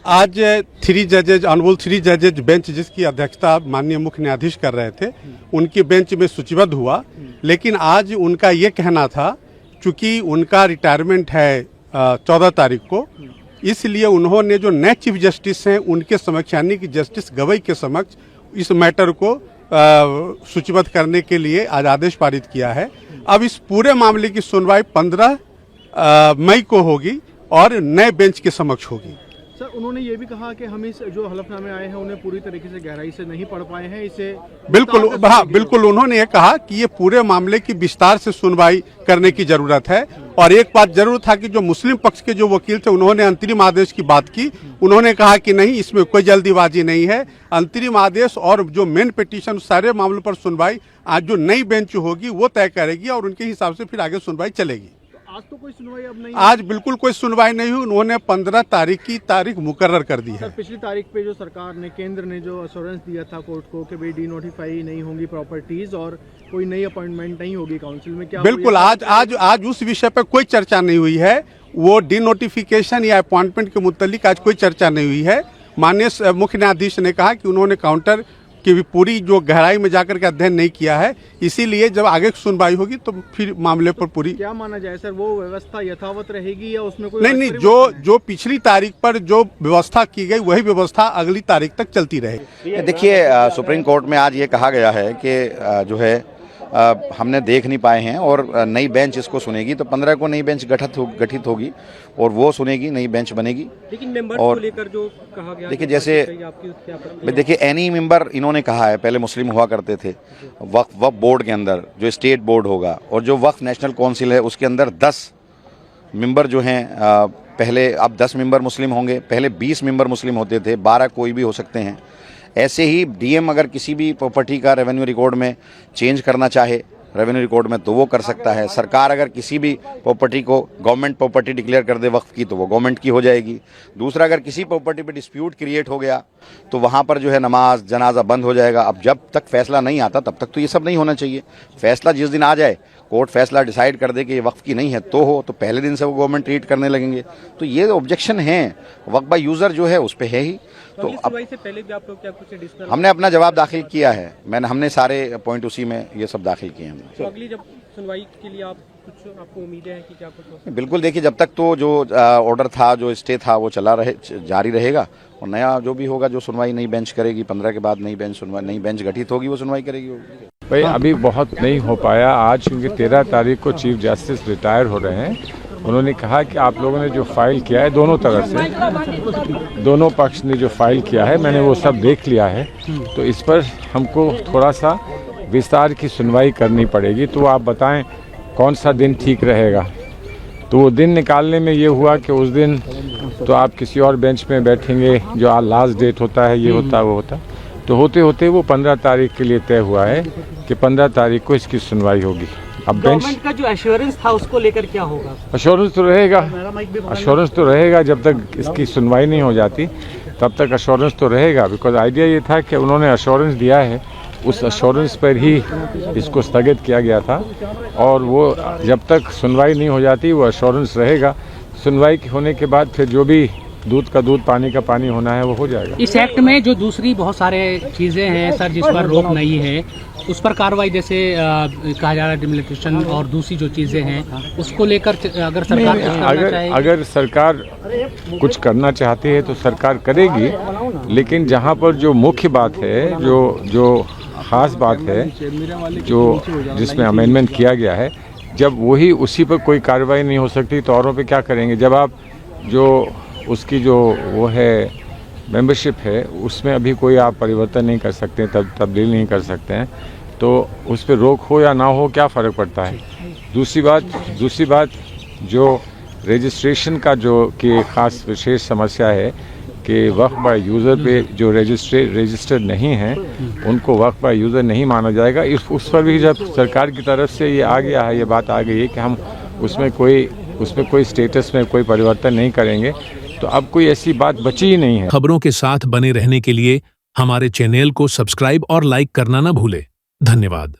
आज 3 जजेज honourable 3 जजेज bench जिसकी अध्यक्षता माननीय मुख्य न्यायाधीश कर रहे थे, उनकी बेंच में सूचीबद्ध हुआ। लेकिन आज उनका ये कहना था, चूंकि उनका रिटायरमेंट है 14 तारीख को, इसलिए उन्होंने जो नए चीफ जस्टिस हैं उनके समक्ष यानी कि जस्टिस गवई के समक्ष इस मैटर को सूचीबद्ध करने के लिए आज आदेश पारित किया है। अब इस पूरे मामले की सुनवाई 15 मई को होगी और नए बेंच के समक्ष होगी। सर, उन्होंने ये भी कहा कि हम इस जो हलफनामे आए हैं उन्हें पूरी तरीके से गहराई से नहीं पढ़ पाए हैं, इसे बिल्कुल उन्होंने ये कहा कि ये पूरे मामले की विस्तार से सुनवाई करने की जरूरत है। और एक बात जरूर था कि जो मुस्लिम पक्ष के जो वकील थे उन्होंने अंतरिम आदेश की बात की। उन्होंने कहा कि नहीं, इसमें कोई जल्दीबाजी नहीं है, अंतरिम आदेश और जो मेन पिटीशन सारे मामलों पर सुनवाई आज जो नई बेंच होगी वो तय करेगी और उनके हिसाब से फिर आगे सुनवाई चलेगी। आज तो कोई सुनवाई अब नहीं, आज बिल्कुल कोई सुनवाई नहीं हुई। उन्होंने 15 तारीख की तारीख मुकर्रर कर दी है। सर, पिछली तारीख पे जो सरकार ने, केंद्र ने जो अश्योरेंस दिया था कोर्ट को कि भाई डीनोटिफाई नहीं होंगी प्रॉपर्टीज और कोई नई अपॉइंटमेंट नहीं होगी काउंसिल में, क्या बिल्कुल आज उस विषय पर कोई चर्चा नहीं हुई है। वो डीनोटिफिकेशन या अपॉइंटमेंट के मुतालिक आज कोई चर्चा नहीं हुई है। माननीय मुख्य न्यायाधीश ने कहा कि उन्होंने काउंटर की भी पूरी जो गहराई में जाकर के अध्ययन नहीं किया है, इसीलिए जब आगे सुनवाई होगी तो फिर मामले पर पूरी क्या माना जाए सर, वो व्यवस्था यथावत रहेगी या उसमें कोई नहीं, जो पिछली तारीख पर जो व्यवस्था की गई वही व्यवस्था अगली तारीख तक चलती रहेगी। देखिए, सुप्रीम कोर्ट में आज ये कहा गया है कि जो है हमने देख नहीं पाए हैं और नई बेंच इसको सुनेगी, तो 15 को नई बेंच गठित होगी और वो सुनेगी, नई बेंच बनेगी। लेकिन मेंबर और को लेकर जो कहा गया, देखिए जैसे देखिए एनी मेंबर इन्होंने कहा है, पहले मुस्लिम हुआ करते थे वक्फ बोर्ड के अंदर, जो स्टेट बोर्ड होगा और जो वक्फ नेशनल काउंसिल है उसके अंदर 10 मेंबर जो हैं, पहले अब 10 मेंबर मुस्लिम होंगे, पहले 20 मेंबर मुस्लिम होते थे, 12 कोई भी हो सकते हैं। ऐसे ही डीएम अगर किसी भी प्रॉपर्टी का रेवेन्यू रिकॉर्ड में चेंज करना चाहे रेवेन्यू रिकॉर्ड में तो वो कर सकता है। सरकार अगर किसी भी प्रॉपर्टी को गवर्नमेंट प्रॉपर्टी डिक्लेयर कर दे वक्फ की तो वो गवर्नमेंट की हो जाएगी। दूसरा, अगर किसी प्रॉपर्टी पे डिस्प्यूट क्रिएट हो गया तो वहाँ पर जो है नमाज जनाजा बंद हो जाएगा। अब जब तक फैसला नहीं आता तब तक तो ये सब नहीं होना चाहिए। फैसला जिस दिन आ जाए, कोर्ट फैसला डिसाइड कर दे कि ये वक्फ की नहीं है तो पहले दिन से वो गवर्नमेंट ट्रीट करने लगेंगे। तो ये ऑब्जेक्शन है वक्फ बाय यूजर जो है उस पे है ही। तो अब से पहले भी आप लोग क्या कुछ एडिशनल हमने अपना जवाब दाखिल किया है, हमने सारे पॉइंट उसी में ये सब दाखिल किए हैं। तो अगली जब सुनवाई के लिए आप कुछ आपको उम्मीदें हैं कि क्या कुछ हो? बिल्कुल, देखिए जब तक तो जो ऑर्डर था, जो स्टे था वो जारी रहेगा और नया जो भी होगा, जो सुनवाई नई बेंच करेगी 15 के बाद नई बेंच गठित होगी, वो सुनवाई करेगी। भाई अभी बहुत नहीं हो पाया आज, क्योंकि 13 तारीख को चीफ जस्टिस रिटायर हो रहे हैं। उन्होंने कहा कि आप लोगों ने जो फाइल किया है दोनों तरफ से, दोनों पक्ष ने जो फाइल किया है मैंने वो सब देख लिया है, तो इस पर हमको थोड़ा सा विस्तार की सुनवाई करनी पड़ेगी। तो आप बताएं कौन सा दिन ठीक रहेगा। तो वो दिन निकालने में ये हुआ कि उस दिन तो आप किसी और बेंच में बैठेंगे, जो आज लास्ट डेट होता है, ये होता वो होता, तो होते होते वो 15 तारीख के लिए तय हुआ है कि 15 तारीख को इसकी सुनवाई होगी। अब बेंच का जो एश्योरेंस था उसको लेकर क्या होगा? एश्योरेंस तो रहेगा, एश्योरेंस तो रहेगा जब तक इसकी सुनवाई नहीं हो जाती तब तक एश्योरेंस तो रहेगा। बिकॉज आइडिया ये था कि उन्होंने एश्योरेंस दिया है, उस एश्योरेंस पर ही इसको स्थगित किया गया था और वो जब तक सुनवाई नहीं हो जाती वो एश्योरेंस रहेगा। सुनवाई होने के बाद फिर जो भी दूध का दूध पानी का पानी होना है वो हो जाएगा। इस एक्ट में जो दूसरी बहुत सारे चीज़ें हैं सर जिस पर रोक नहीं है, उस पर कार्रवाई जैसे कहा जा रहा है डिमोलिशन और दूसरी जो चीज़ें हैं उसको लेकर अगर सरकार अगर सरकार कुछ करना चाहती है तो सरकार करेगी, लेकिन जहाँ पर जो मुख्य बात है, जो ख़ास बात है, जो जिसमें अमेंडमेंट किया गया है, जब वही उसी पर कोई कार्रवाई नहीं हो सकती तो औरों पे क्या करेंगे। जब आप जो उसकी जो वो है मेंबरशिप है उसमें अभी कोई आप परिवर्तन नहीं कर सकते, तब्दील नहीं कर सकते हैं, तो उस पर रोक हो या ना हो क्या फ़र्क पड़ता है। दूसरी बात जो रजिस्ट्रेशन का जो कि ख़ास विशेष समस्या है कि वक्फ बाय यूज़र पे जो रजिस्टर्ड नहीं हैं उनको वक्फ बाय यूज़र नहीं माना जाएगा। उस पर भी जब सरकार की तरफ से ये आ गया है, ये बात आ गई है कि हम उसमें कोई स्टेटस में कोई परिवर्तन नहीं करेंगे, तो अब कोई ऐसी बात बची ही नहीं है। खबरों के साथ बने रहने के लिए हमारे चैनल को सब्सक्राइब और लाइक करना ना भूले। धन्यवाद।